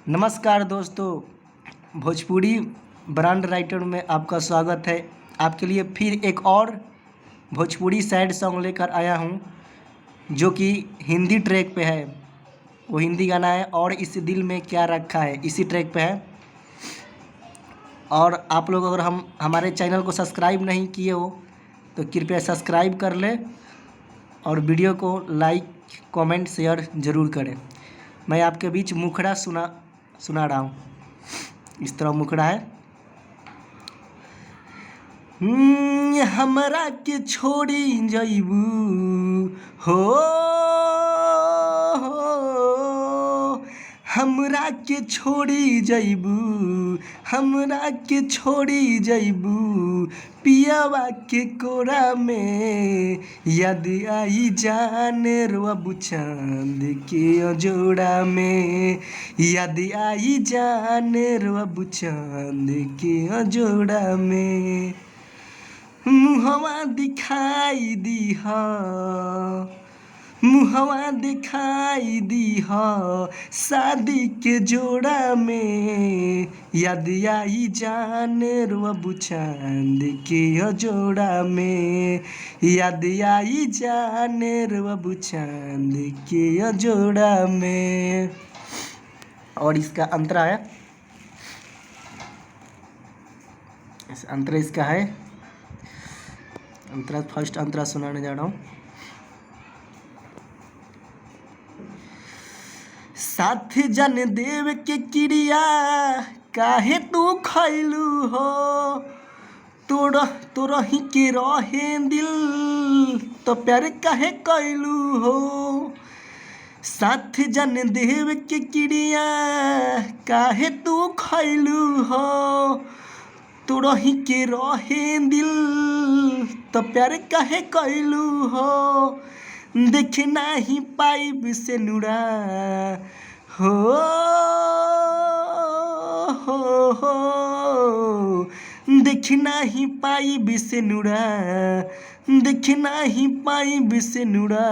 नमस्कार दोस्तों, Bhojpuri brand writer में आपका स्वागत है। आपके लिए फिर एक और भोजपुरी सैड सॉन्ग लेकर आया हूँ जो कि हिंदी ट्रैक पे है। वो हिंदी गाना है और इस दिल में क्या रखा है, इसी ट्रैक पे है। और आप लोग अगर हमारे चैनल को सब्सक्राइब नहीं किए हो तो कृपया सब्सक्राइब कर लें और वीडियो को लाइक कमेंट शेयर ज़रूर करें। मैं आपके बीच मुखड़ा सुना रहा हूँ। इस तरह मुखड़ा है। हमरा के छोड़ी जइबू हो, हमरा के छोड़ी जइबू, हमरा के छोड़ी जइबू, पियावा के कोरा में याद आई जान रोबू चांद के अजोड़ा में, याद आई जान रोबू चांद के अजोड़ा में। मुहवा दिखाई दीहा, मुहवा दिखाई दीहा, शादी के जोड़ा में याद आई जान रोबू चांद के अजोड़ा में, याद आई जान रोबू चांद के अजोड़ा में। और इसका अंतरा है, अंतरा इसका है, अंतरा फर्स्ट अंतरा सुनाने जा रहा हूँ। साथ जन देव के क्रिया काहे तू खैलू हो, तोरही के रहे दिल तो प्यार काहे कैलू हो। साथ जन देव के क्रिया काहे तू खैलू हो, तोरही के रहे दिल तो प्यार काहे कैलू हो। देख नाही पाइब से नुरा हो, देख नाही पाइब से नुरा, देख नाही पाइब से नुरा,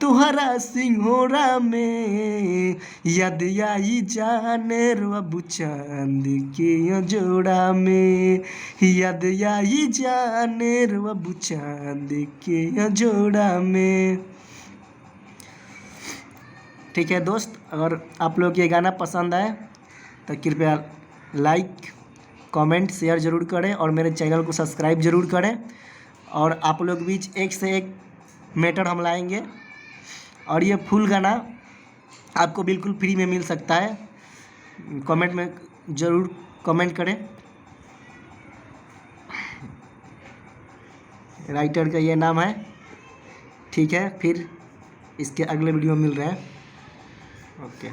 तुहरा सिंहोरा में याद आई जान रोबू चांद के अजोड़ा में, याद आई जान रोबू चांद के अजोड़ा में। ठीक है दोस्त, अगर आप लोग ये गाना पसंद आए तो कृपया लाइक कमेंट शेयर ज़रूर करें और मेरे चैनल को सब्सक्राइब ज़रूर करें। और आप लोग बीच एक से एक मैटर हम लाएंगे और ये फुल गाना आपको बिल्कुल फ्री में मिल सकता है। कमेंट में ज़रूर कमेंट करें। राइटर का ये नाम है। ठीक है, फिर इसके अगले वीडियो में मिल रहे हैं। ओके।